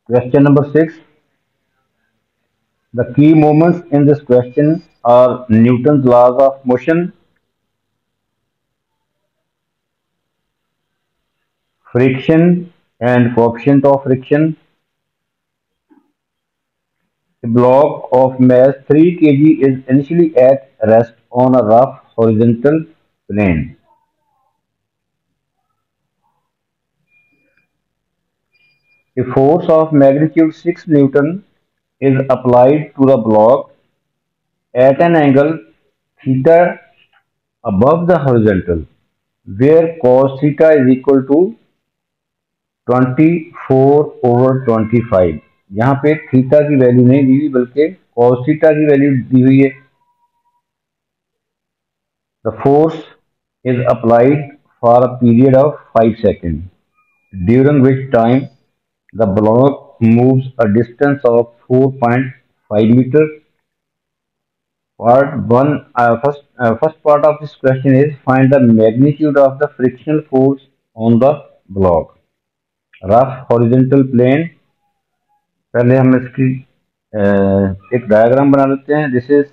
Question number 6. The key moments in this question are Newton's laws of motion, friction and coefficient of friction. A block of mass 3 kg is initially at rest on a rough horizontal plane. A force of magnitude 6 Newton is applied to the block at an angle theta above the horizontal, where cos theta is equal to 24/25। यहाँ पे theta की value नहीं दी हुई बल्कि cos theta की value दी हुई है। The force is applied for a period of 5 seconds, during which time the block moves a distance of 4.5 meters. First part of this question is find the magnitude of the frictional force on the block. Rough horizontal plane, पहले हम इसकी एक diagram बना लेते हैं। This is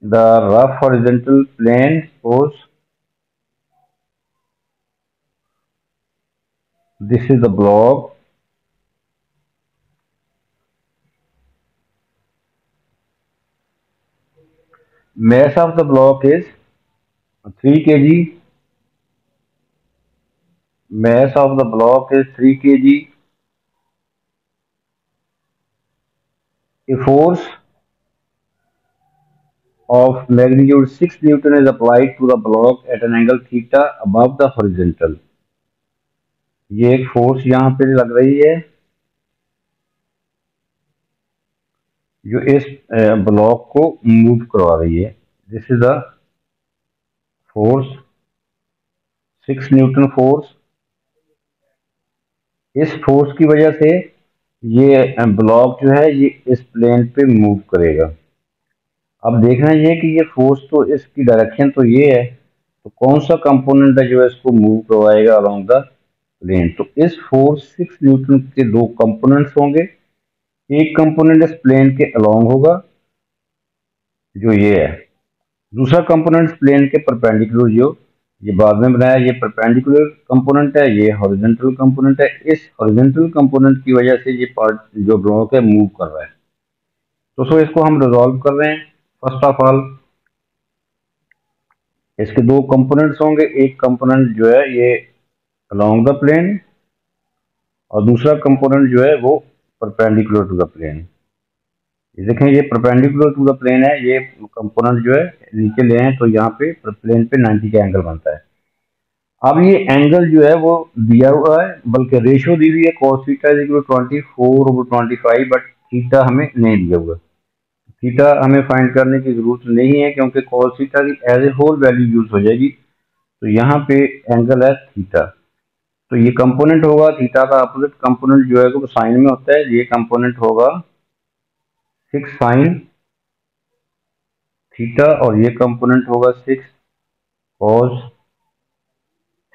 the rough horizontal plane. Suppose this is the block, mass of the block is 3 kg, mass of the block is 3 kg. A force of magnitude 6 Newton is applied to the block at an angle theta above the horizontal. ये एक force यहाँ पे लग रही है जो इस block को मूव करवा रही है। This is the force 6 newton force. इस फोर्स की वजह से ये ब्लॉक जो है ये इस प्लेन पे मूव करेगा। अब देखना ये कि ये फोर्स तो इसकी डायरेक्शन तो ये है, तो कौन सा कंपोनेंट है जो है इसको मूव करवाएगा अलोंग द प्लेन। तो इस फोर्स 6 न्यूटन के दो कंपोनेंट्स होंगे। एक कंपोनेंट इस प्लेन के अलोंग होगा जो ये है, दूसरा कंपोनेंट प्लेन के परपेंडिकुलर जो ये बाद में बनाया, ये परपेंडिकुलर कंपोनेंट है, ये हॉरिजॉन्टल कंपोनेंट है। इस हॉरिजॉन्टल कंपोनेंट की वजह से ये पार्ट जो ब्लॉक है मूव कर रहा है। तो सो इसको हम रिजॉल्व कर रहे हैं। फर्स्ट ऑफ ऑल इसके दो कंपोनेंट्स होंगे, एक कंपोनेंट जो है ये अलोंग द प्लेन और दूसरा कंपोनेंट जो है वो परपेंडिकुलर टू द प्लेन। ये देखें ये परपेंडिकुलर टू द प्लेन है, ये कंपोनेंट जो है नीचे ले आए तो यहाँ पे प्लेन पे 90 का एंगल बनता है। अब ये एंगल जो है वो दिया हुआ है, बल्कि रेशियो दी हुई है cos theta is equal to 24/25, but theta हमें नहीं दिया हुआ। थीटा हमें फाइंड करने की जरूरत नहीं है क्योंकि cos थीटा की as a whole value use हो जाएगी। तो यहाँ पे एंगल है थीटा, तो ये कंपोनेंट होगा थीटा का अपोजिट कंपोनेंट जो है वो साइन में होता है। ये कंपोनेंट होगा 6 साइन थीटा और ये कंपोनेंट होगा 6 cos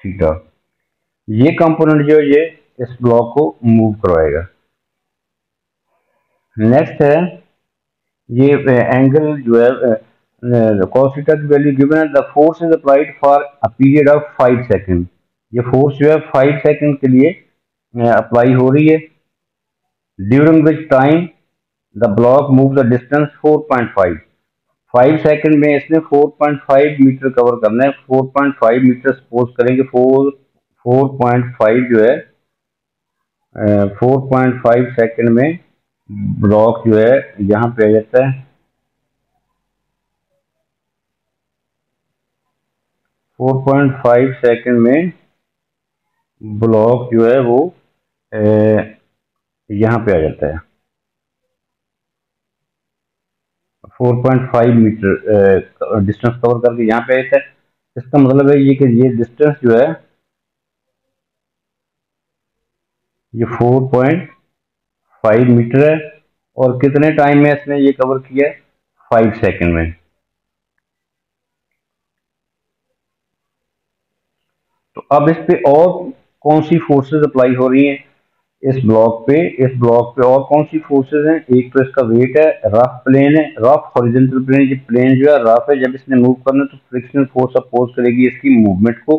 थीटा। ये कंपोनेंट जो है ये इस ब्लॉक को मूव करवाएगा। नेक्स्ट है ये एंगल जो है cos थीटा की वैल्यू गिवन है। The force is applied for a period of 5 second. ये फोर्स जो है 5 सेकंड के लिए अप्लाई हो रही है, during which time the block move the distance 4.5। 5 second में इसने 4.5 मीटर कवर करना है। 4.5 मीटर सपोज करेंगे, 4.5 जो है 4.5 सेकंड में ब्लॉक जो है यहाँ पे आ जाता है 4.5 सेकंड में ब्लॉक जो है वो यहाँ पे आ जाता है 4.5 मीटर डिस्टेंस कवर करके यहाँ पे आ जाता है। इसका मतलब है ये कि ये डिस्टेंस जो है ये 4.5 मीटर है और कितने टाइम में इसने ये कवर किया है 5 सेकंड में। अब इस पे और कौन सी फोर्सेस अप्लाई हो रही हैं इस ब्लॉक पे और कौन सी फोर्सेस हैं? एक तो इसका वेट है, रफ प्लेन है, रफ हॉरिजॉन्टल प्लेन, ये प्लेन जो है रफ है, जब इसने मूव करना तो फ्रिक्शनल फोर्स अपोज करेगी इसकी मूवमेंट को,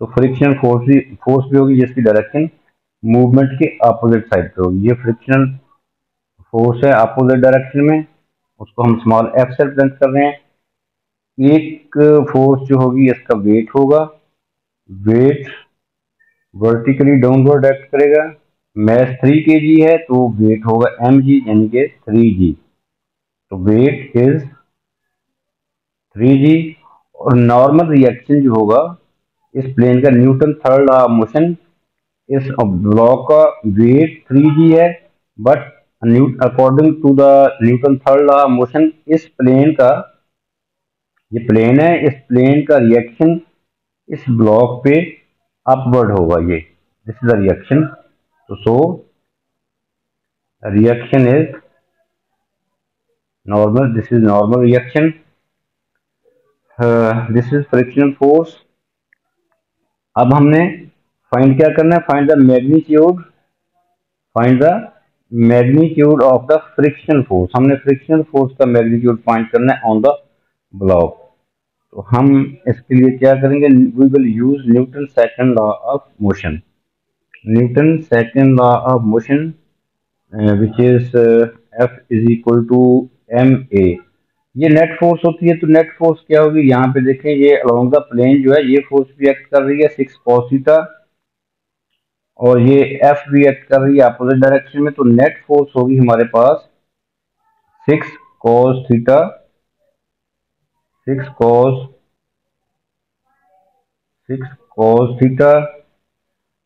तो फ्रिक्शनल फोर्स भी होगी जिसकी डायरेक्शन मूवमेंट के अपोजिट साइड पे होगी। ये फ्रिक्शनल फोर्स है अपोजिट डायरेक्शन में, उसको हम स्मॉल एफ से रिप्रेजेंट कर रहे हैं। एक फोर्स जो होगी इसका वेट होगा, वेट वर्टिकली डाउनवर्ड एक्ट करेगा, मैस 3 kg है तो वेट होगा mg यानी कि 3g, तो वेट इज 3g। और नॉर्मल रिएक्शन जो होगा इस प्लेन का Newton third law of motion, इस ब्लॉक का वेट 3g है, but according to the Newton third law of motion इस प्लेन का, ये प्लेन है, इस प्लेन का रिएक्शन इस ब्लॉक पे अपवर्ड होगा। ये दिस इज द रिएक्शन, तो सो reaction is normal, this is normal reaction, this is frictional force। अब हमने फाइंड क्या करना है? Find the magnitude of the frictional force. हमने फ्रिक्शनल फोर्स का मैग्नीट्यूड फाइंड करना है ऑन द ब्लॉक। तो हम इसके लिए क्या करेंगे? We will use Newton second law of motion. Newton second law of motion which is F is equal to ma। ये नेट फोर्स होती है, तो नेट फोर्स क्या होगी? यहाँ पे देखें, ये अलोंग द प्लेन जो है ये फोर्स भी एक्ट कर रही है 6 cos थीटा, और ये F भी एक्ट कर रही है अपोजिट डायरेक्शन में, तो नेट फोर्स होगी हमारे पास 6 cos theta, 6 cos 6 cos theta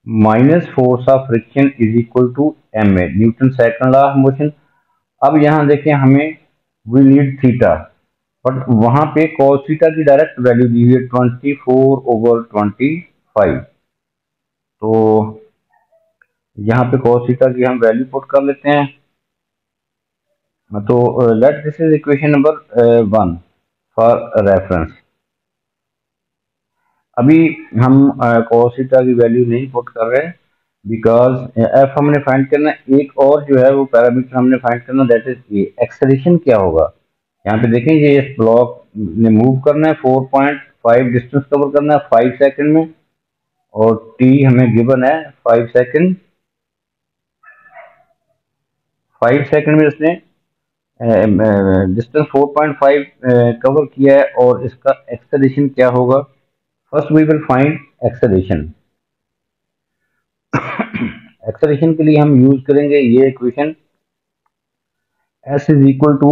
minus force of friction is equal to ma, Newton second law of motion. अब यहाँ देखें, हमें वी नीड थीटा, बट वहां पे cos थीटा की डायरेक्ट वैल्यू दी हुई है 24/25, तो यहाँ पे cos थीटा की हम वैल्यू पुट कर लेते हैं। तो let this is equation number 1 for reference. अभी हम cos थीटा की वैल्यू नहीं पुट कर रहे बिकॉज f हमने फाइंड करना है। एक और जो है वो पैरामीटर हमने फाइंड करना, दैट इज एक्सेलरेशन क्या होगा। यहाँ पे देखें, ये इस ब्लॉक ने मूव करना है, 4.5 डिस्टेंस कवर करना है 5 सेकंड में, और t हमें गिवन है 5 सेकंड। 5 सेकंड में इसने डिस्टेंस 4.5 कवर किया है, और इसका एक्सेलरेशन क्या होगा? First we will find acceleration. Acceleration के लिए हम यूज करेंगे ये equation, s is equal to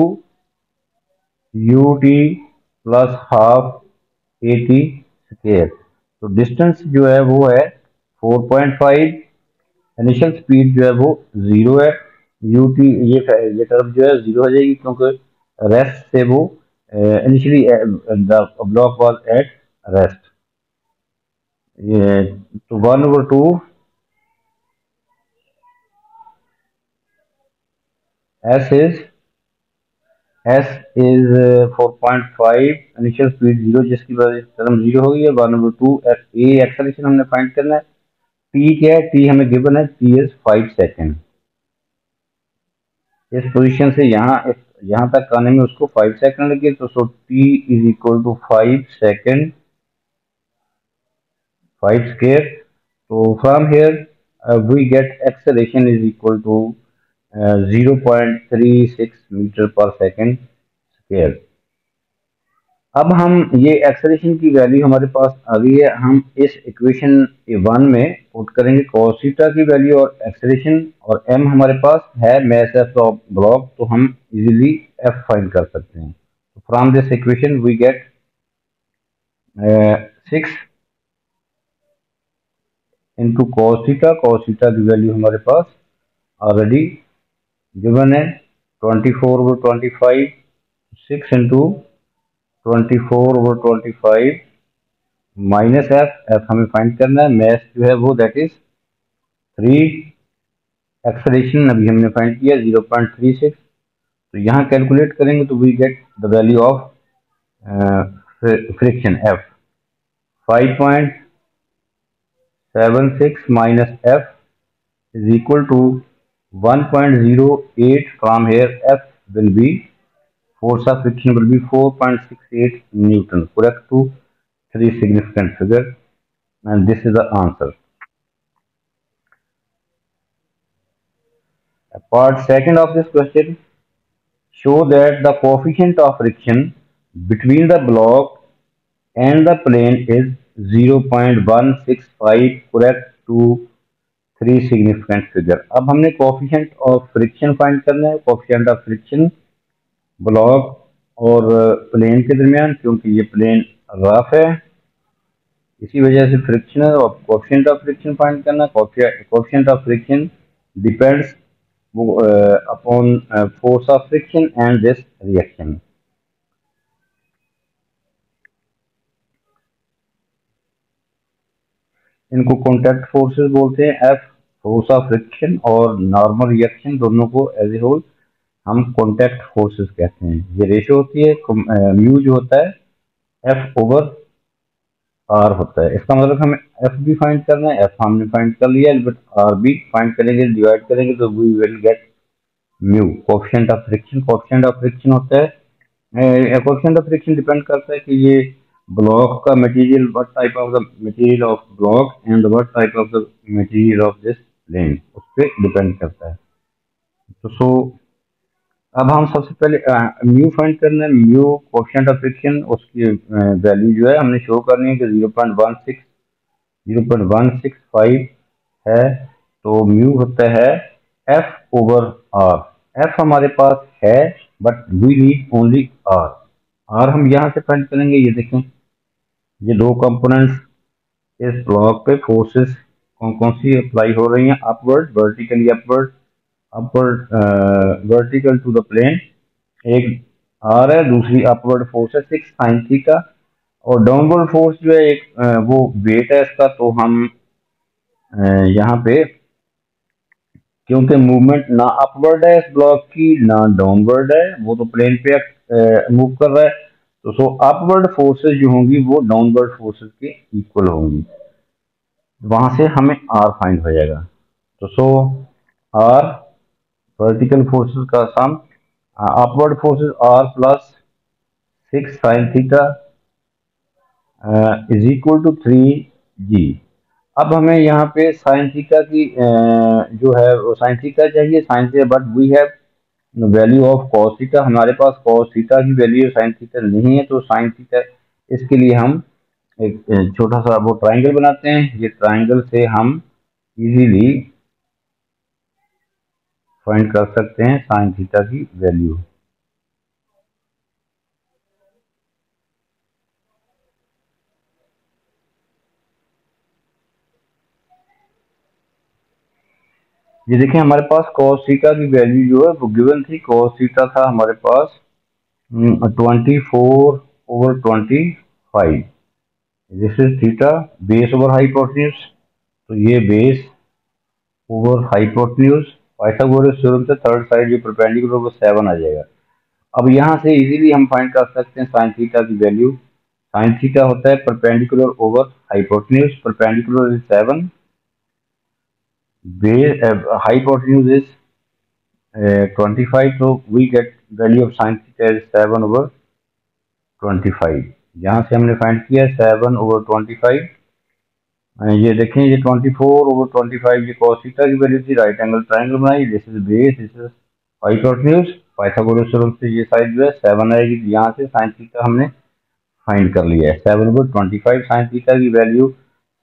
ut plus half at square. तो डिस्टेंस जो है वो है 4.5, इनिशियल स्पीड जो है वो 0 है, ut ये टर्म जो है 0 हो जाएगी क्योंकि रेस्ट से वो initially the block was at rest. ये तो 1/2 S is 4.5, इनिशियल स्पीड 0 जिसकी वजह से टर्म 0 हो गई है। 1/2 a एक्सेलरेशन हमने फाइंड करना है। t क्या है? t हमें गिवन है, t इज 5 सेकेंड। इस पोजीशन से यहाँ तक आने में उसको 5 सेकेंड लगे, तो so t is equal to 5 second, 5 square. तो from here we get acceleration is equal to 0.36 meter पर सेकेंड स्क्वायर। अब हम ये एक्सेलरेशन की वैल्यू हमारे पास आ गई है, हम इस इक्वेशन 1 में पुट करेंगे cos थीटा की वैल्यू और एक्सेलरेशन, और m हमारे पास है मैस ऑफ द ब्लॉक, तो हम इजीली f फाइंड कर सकते हैं। तो from this equation we get 6 into cos theta की वैल्यू हमारे पास ऑलरेडी गिवन है 24/25, 6 इंटू 24/25 माइनस एफ हमें फाइंड करना है। मैथ जो है वो दैट इज 3, एक्सेलरेशन अभी हमने फाइंड किया 0.36, तो यहाँ कैलकुलेट करेंगे तो we get the value of friction F 76 minus F is equal to 1.08. From here F will be, force of friction will be 4.68 Newton, correct to 3 significant figure, and this is the answer. Part second of this question, show that the coefficient of friction between the block and the plane is 0.165, correct to 3 significant figure. अब हमने coefficient of friction find करना है, coefficient of friction block और plane के दरमियान, क्योंकि ये plane rough है इसी वजह से फ्रिक्शन है, और कोएफिशिएंट ऑफ फ्रिक्शन फाइंड करना। Coefficient of friction depends upon force of friction and this reaction. इनको कॉन्टैक्ट फोर्सेस बोलते हैं, एफ फोर्स ऑफ फ्रिक्शन और नॉर्मल रिएक्शन दोनों को एज ए होल हम कॉन्टैक्ट फोर्सेस कहते हैं। ये रेशो होती है, म्यू जो होता है एफ ओवर आर होता है। इसका मतलब हमें एफ भी फाइंड करना है, एफ हमने फाइंड कर लिया, बट आर भी फाइंड करेंगे, डिवाइड करेंगे तो we will get mu, coefficient of friction. Coefficient of friction होता है, कोएफिशिएंट ऑफ फ्रिक्शन डिपेंड करता है कि ये ब्लॉक का material, what type of the material of block and what type of the material of this plane, उस पर depend करता है। तो सो अब हम सबसे पहले म्यू फाइंड करना है। म्यू कोएफिशिएंट ऑफ फ्रिक्शन, उसकी वैल्यू जो है हमने शो करनी है कि 0.165 है, तो म्यू होता है एफ ओवर आर। एफ हमारे पास है but we need only R. R हम यहाँ से फाइंड करेंगे। ये देखें, ये दो कंपोनेंट्स इस ब्लॉक पे फोर्सेस कौन कौन सी अप्लाई हो रही हैं, upward, vertically upward, upward vertical to the plane, एक आर है, दूसरी अपवर्ड फोर्स है 6 साइन थीटा, और डाउनवर्ड फोर्स जो है एक वो वेट है इसका। तो हम यहाँ पे क्योंकि मूवमेंट ना अपवर्ड है इस ब्लॉक की ना डाउनवर्ड है, वो तो प्लेन पे मूव कर रहा है, तो सो अपवर्ड फोर्सेस जो होंगी वो डाउनवर्ड फोर्सेस के इक्वल होंगी, वहां से हमें आर फाइंड हो जाएगा। तो सो आर वर्टिकल फोर्सेस का sum, upward forces are plus 6 sine theta is equal to 3g। अब हमें यहाँ पे साइन थीटा की जो है वो साइन थीटा चाहिए, sine theta, but we have value of cos theta. हमारे पास कॉस थीटा की वैल्यू साइन थीटा नहीं है, तो साइन थीटा, इसके लिए हम एक छोटा सा वो ट्राइंगल बनाते हैं। ये ट्राइंगल से हम इजीली फाइंड कर सकते हैं साइन थीटा की वैल्यू। ये देखें, हमारे पास cos थीटा की वैल्यू जो है वो गिवन थी। cos थीटा था हमारे पास 24/25। This is theta base over hypotenuse, तो ये base over hypotenuse, Pythagoras theorem से थर्ड साइड जो परपेंडिकुलर वो 7 आ जाएगा। अब यहाँ से इजीली हम फाइंड कर सकते हैं साइन थीटा की वैल्यू। साइन थीटा होता है perpendicular over hypotenuse, perpendicular is 7, hypotenuse is 25, so we get value of sin theta is 7/25। यहाँ से हमने फाइंड किया 7/25। ये देखें, ये 24/25 ये cos थीटा की वैल्यू थी, राइट एंगल ट्राइंगल बनाई, this is base, this is hypotenuse, Pythagoras theorem से ये साइड जो है 7 आएगी, यहाँ से sin थीटा हमने फाइंड कर लिया है 7/25। sin थीटा की वैल्यू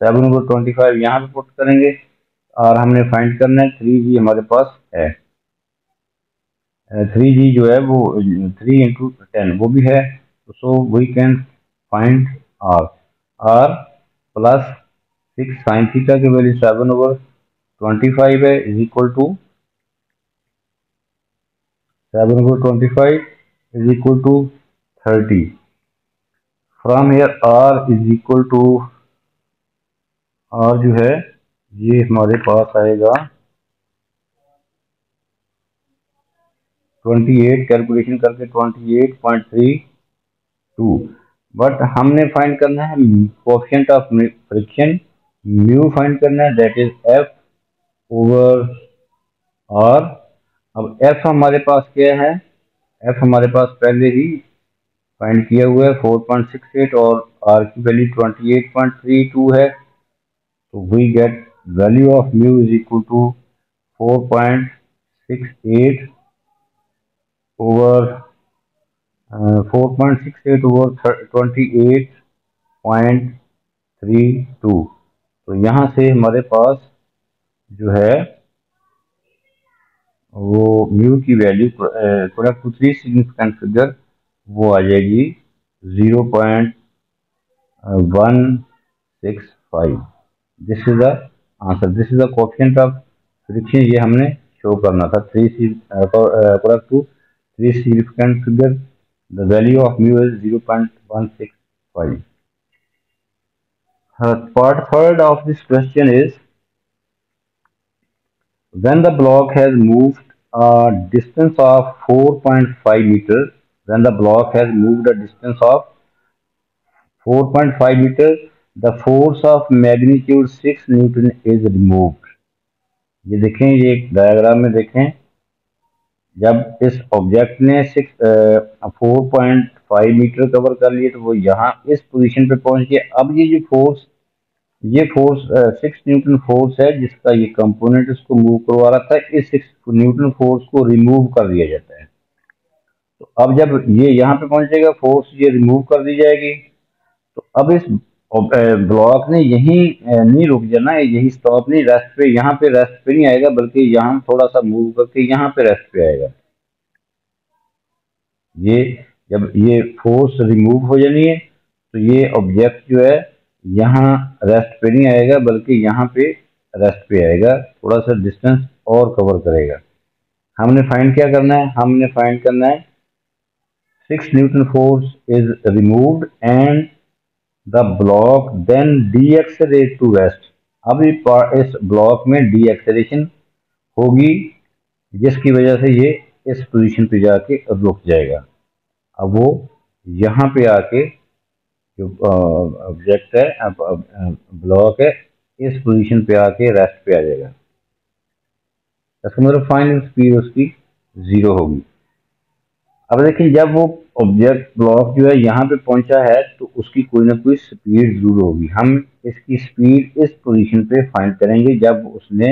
7/25 यहाँ पे पुट करेंगे, और हमने फाइंड करना है 3g हमारे पास है। 3g जो है वो 3 × 10 वो भी है, तो so we can find R. R plus 6 sine theta की वैल्यू 7/25 है, is equal to 30। From here R is equal to, R जो है ये हमारे पास आएगा 28, कैलकुलेशन करके 28.32, बट हमने फाइंड करना है coefficient of friction mu find करना है, that is F over R. अब एफ हमारे पास क्या है, एफ हमारे पास पहले ही फाइंड किया हुआ है 4.68 और आर की वैल्यू 28.32 है। तो we get value of mu is equal to 4.68 over 4.68 over 28.32। तो यहाँ से हमारे पास जो है वो म्यू की value product to three significant figure वो आ जाएगी 0.165। This is the answer, this is the coefficient of friction. ये हमने शो करना था product to three significant figure, the value of mu is 0.165। Part third of this question is, when the block has moved a distance of 4.5 meter, when the block has moved a distance of 4.5 meter, the force of magnitude 6 Newton is removed। ये देखें, ये एक diagram में देखें, जब इस object ने 4.5 metre cover कर लिए तो वो यहाँ इस पोजीशन पे पहुंच गया। अब ये फोर्स 6 न्यूटन फोर्स है जिसका ये कंपोनेंट इसको मूव करवा रहा था, इस 6 न्यूटन फोर्स को रिमूव कर दिया जाता है। तो अब जब ये यहाँ पे पहुंचेगा, फोर्स ये रिमूव कर दी जाएगी। तो अब इस ब्लॉक ने यहीं नहीं रुक जाना है, यही स्टॉप नहीं, रेस्ट पे, यहाँ पे रेस्ट पे नहीं आएगा, बल्कि यहाँ थोड़ा सा मूव करके यहाँ पे रेस्ट पे आएगा। ये जब ये फोर्स रिमूव हो जानी है तो ये ऑब्जेक्ट जो है यहाँ रेस्ट पे नहीं आएगा, बल्कि यहाँ पे रेस्ट पे आएगा, थोड़ा सा डिस्टेंस और कवर करेगा। हमने फाइंड क्या करना है, हमने फाइंड करना है 6 newton force is removed and the block then decelerate to rest. अब इस ब्लॉक में डीएक्सेलेरेशन होगी जिसकी वजह से ये इस पोजीशन पे जाके रुक जाएगा। अब वो यहाँ पे आके जो ऑब्जेक्ट है, ब्लॉक है, इस पोजीशन पे आके रेस्ट पे आ जाएगा। इसका मतलब फाइनल स्पीड उसकी 0 होगी। अब देखिए, जब वो ऑब्जेक्ट ब्लॉक जो है यहाँ पे पहुंचा है तो उसकी कोई ना कोई स्पीड जरूर होगी। हम इसकी स्पीड इस पोजीशन पे फाइंड करेंगे। जब उसने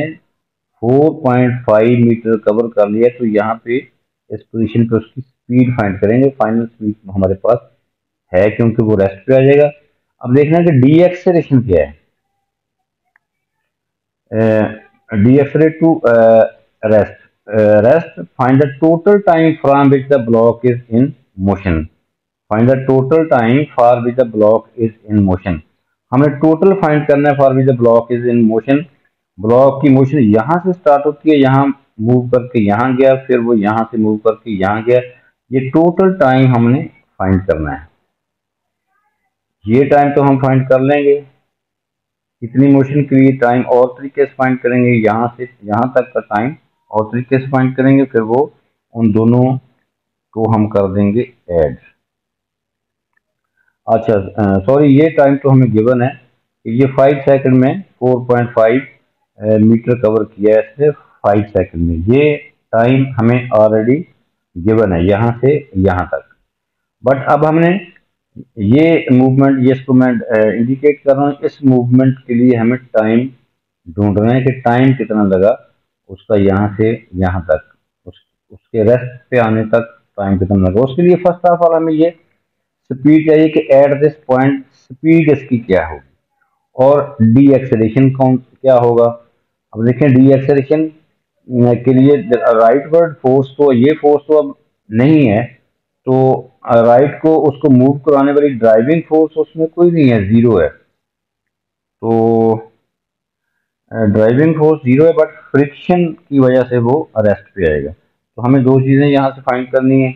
4.5 मीटर कवर कर लिया तो यहाँ पे इस पोजीशन पे उसकी स्पीड फाइंड करेंगे। फाइनल स्पीड हमारे पास है क्योंकि वो रेस्ट पे आ जाएगा। अब देखना है कि डी एक्सेलरेशन क्या है, decelerate to rest. Rest, find the total time from which the block is in motion. Find the total time for which the block is in motion. हमें टोटल फाइंड करना है for which the block is in motion. Block की motion यहाँ से start होती है, यहाँ move करके यहाँ गया, फिर वो यहाँ से मूव करके यहाँ गया। ये टोटल टाइम हमने फाइंड करना है। ये टाइम तो हम फाइंड कर लेंगे, इतनी मोशन के लिए टाइम और तरीके से फाइंड करेंगे, यहाँ से यहाँ तक का टाइम और तरीके से फाइंड करेंगे, फिर वो उन दोनों को हम कर देंगे ऐड। अच्छा, सॉरी, ये टाइम तो हमें गिवन है कि ये 5 सेकंड में 4.5 मीटर कवर किया है इसने 5 सेकंड में। ये टाइम हमें ऑलरेडी गिवन है यहाँ से यहाँ तक। बट अब हमने ये मूवमेंट, ये इसको मैं इंडिकेट कर रहा हूँ, इस मूवमेंट के लिए हमें टाइम ढूंढना है कि टाइम कितना लगा उसका यहाँ से यहाँ तक, उसके रेस्ट पे आने तक टाइम कितना लगा। उसके लिए फर्स्ट ऑफ ऑल हमें ये स्पीड चाहिए कि एट दिस पॉइंट स्पीड इसकी क्या होगी और डी एक्सेलेरेशन कौन क्या होगा। अब देखें, डी एक्सेलेरेशन के लिए राइट वर्ड फोर्स, तो ये फोर्स तो अब नहीं है, तो राइट को उसको मूव कराने वाली ड्राइविंग फोर्स उसमें कोई नहीं है, 0 है। तो ड्राइविंग फोर्स 0 है, बट फ्रिक्शन की वजह से वो अरेस्ट पे आएगा। तो हमें दो चीजें यहाँ से फाइंड करनी है।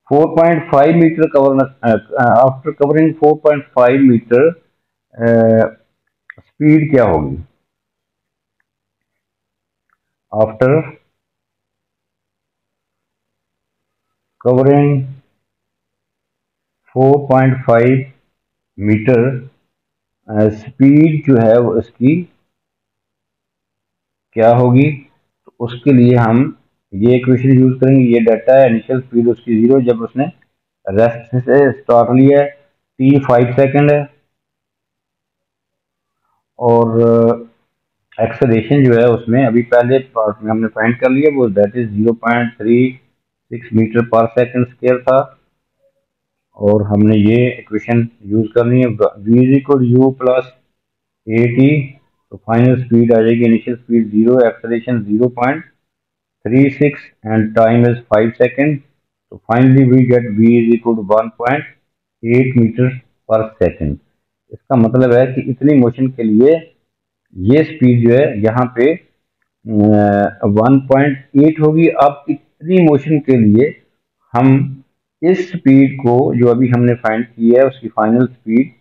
4.5 metre cover, after covering 4.5 metre speed क्या होगी आफ्टर कवरिंग 4.5 मीटर स्पीड जो है वो इसकी क्या होगी, तो उसके लिए हम ये इक्वेशन यूज करेंगे। ये डाटा है, इनिशियल स्पीड उसकी 0 जब उसने रेस्ट से स्टार्ट लिया है, t 5 सेकंड है, और एक्सेलरेशन जो है उसमें अभी पहले पार्ट में हमने फाइंड कर लिया, वो दैट इज 0.36 मीटर पर सेकंड स्क्वायर था, और हमने ये इक्वेशन यूज करनी है। v is equal you plus A T, तो फाइनल स्पीड आ जाएगी, initial speed 0, acceleration 0.36 and time is 5 seconds. So finally we get v is equal to 1.8 metre पर सेकंड। इसका मतलब है कि इतनी मोशन के लिए ये स्पीड जो है यहाँ पे 1.8 होगी। अब इतनी मोशन के लिए हम इस स्पीड को जो अभी हमने फाइंड की है उसकी फाइनल स्पीड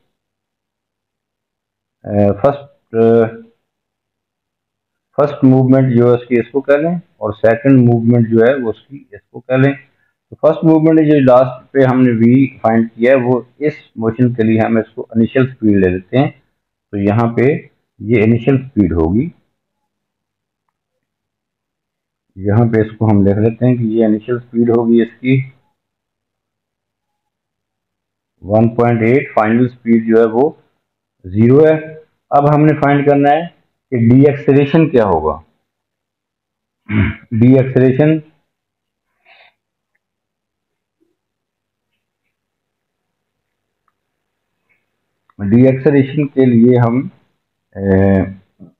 फर्स्ट मूवमेंट जो है उसकी इसको कह लें, और सेकंड मूवमेंट जो है वो उसकी इसको कह लें। तो फर्स्ट मूवमेंट जो लास्ट पे हमने v फाइंड किया है वो इस मोशन के लिए हम इसको इनिशियल स्पीड ले लेते हैं। तो यहाँ पे ये इनिशियल स्पीड होगी, यहाँ पे इसको हम लिख लेते हैं कि ये इनिशियल स्पीड होगी इसकी 1.8, फाइनल स्पीड जो है वो 0 है। अब हमने फाइंड करना है कि डी एक्सेलरेशन क्या होगा। डी एक्सेलरेशन के लिए हम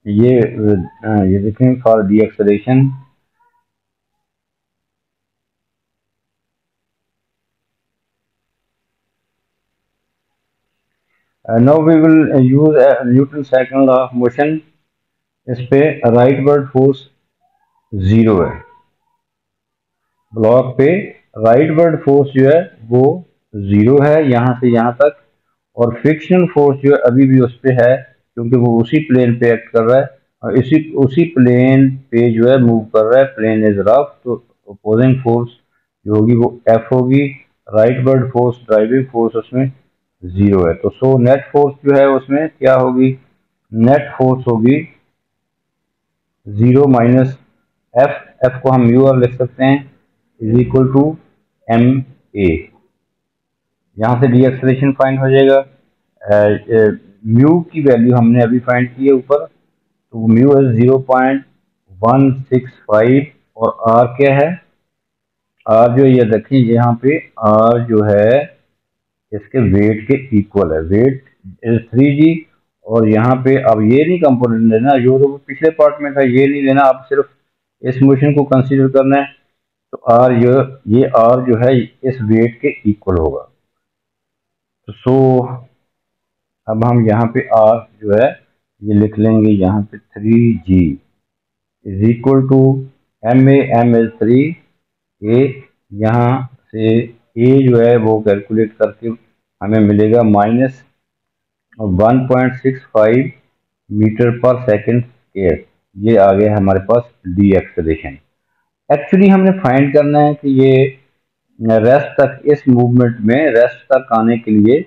ये देखें, for deceleration now we will use Newton second law of motion. इस पे राइट वर्ड फोर्स 0 है, ब्लॉक पे राइट वर्ड फोर्स जो है वो 0 है यहाँ से यहाँ तक, और फ्रिक्शनल फोर्स जो है अभी भी उस पे है क्योंकि वो उसी प्लेन पे एक्ट कर रहा है, और उसी प्लेन पे जो है मूव कर रहा है। प्लेन इज रफ, तो अपोजिंग फोर्स जो होगी वो F होगी। Right word force driving force उसमें 0 है, तो सो नेट फोर्स जो है उसमें क्या होगी, नेट फोर्स होगी 0 माइनस एफ को हम म्यू आर लिख सकते हैं, is equal to M A. यहाँ से डी एक्सेलरेशन फाइंड हो जाएगा। म्यू की वैल्यू हमने अभी फाइंड की है ऊपर, तो म्यू है 0.165, और आर क्या है, आर जो ये देखिए यहाँ पे आर जो है इसके वेट के इक्वल है, वेट इज 3g। और यहाँ पे अब ये नहीं कंपोनेंट लेना जो तो पिछले पार्ट में था, ये नहीं लेना, आप सिर्फ इस मोशन को कंसीडर करना है। तो आर ये आर जो है इस वेट के इक्वल होगा। तो सो अब हम यहाँ पे आर जो है ये लिख लेंगे, यहाँ पे 3g is equal to M is 3 A, यहाँ से ए जो है वो कैलकुलेट करके हमें मिलेगा -1.65 मीटर पर सेकंड स्क्वायर। ये आ गया हमारे पास डी एक्सेलरेशन। एक्चुअली हमने फाइंड करना है कि ये रेस्ट तक, इस मूवमेंट में रेस्ट तक आने के लिए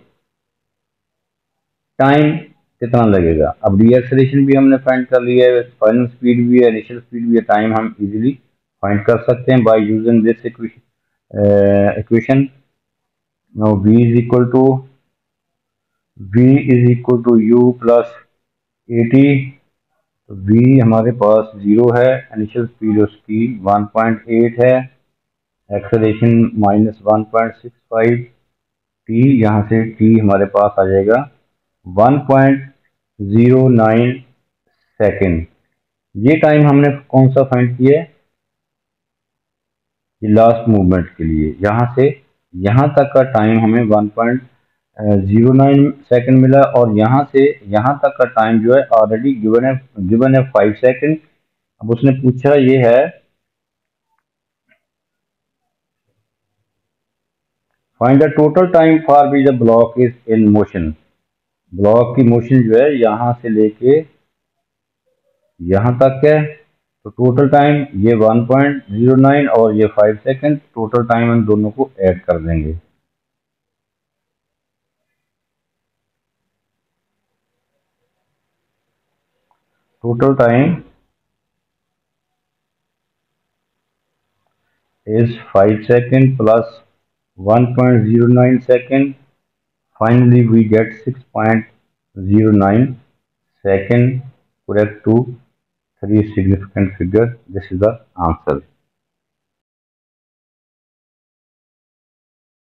टाइम कितना लगेगा। अब डी एक्सेलरेशन भी हमने फाइंड कर लिया है, फाइनल स्पीड भी है, इनिशियल स्पीड भी है, टाइम हम इजीली फाइंड कर सकते हैं by using this equation. Now v is equal to U plus A T. तो v हमारे पास 0 है, इनिशियल स्पीड उसकी 1.8 है, एक्सेलरेशन -1.65 t, यहाँ से t हमारे पास आ जाएगा 1.09 सेकेंड। ये टाइम हमने कौन सा फाइंड किया है, ये लास्ट मूवमेंट के लिए, यहाँ से यहाँ तक का टाइम हमें 1.09 सेकेंड मिला, और यहाँ से यहाँ तक का टाइम जो है ऑलरेडी गिवन है 5 सेकेंड। अब उसने पूछा ये है find the total time for be the block is in motion. Block की मोशन जो है यहाँ से लेके यहाँ तक है, तो टोटल टाइम ये 1.09 और ये 5 सेकेंड, टोटल टाइम हम दोनों को ऐड कर देंगे। Total time is 5 seconds plus 1.09 second. Finally, we get 6.09 second correct to three significant figures. This is the answer.